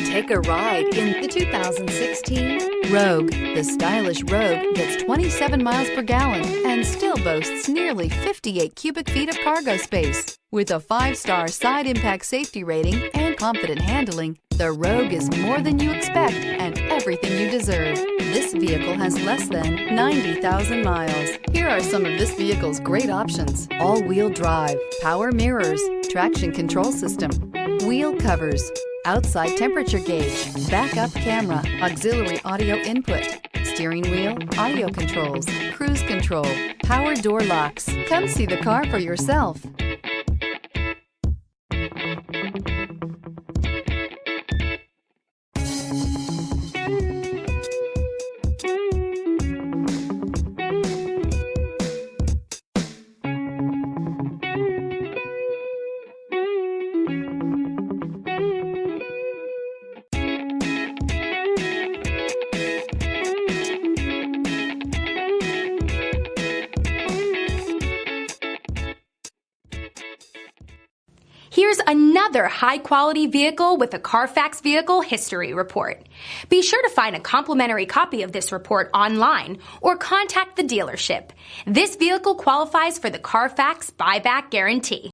Take a ride in the 2016 Rogue. The stylish Rogue gets 27 miles per gallon and still boasts nearly 58 cubic feet of cargo space. With a 5-star side impact safety rating and confident handling, the Rogue is more than you expect and everything you deserve. This vehicle has less than 90,000 miles. Here are some of this vehicle's great options: all-wheel drive, power mirrors, traction control system, wheel covers, outside temperature gauge, backup camera, auxiliary audio input, steering wheel audio controls, cruise control, power door locks. Come see the car for yourself. Here's another high-quality vehicle with a Carfax Vehicle History Report. Be sure to find a complimentary copy of this report online or contact the dealership. This vehicle qualifies for the Carfax Buyback Guarantee.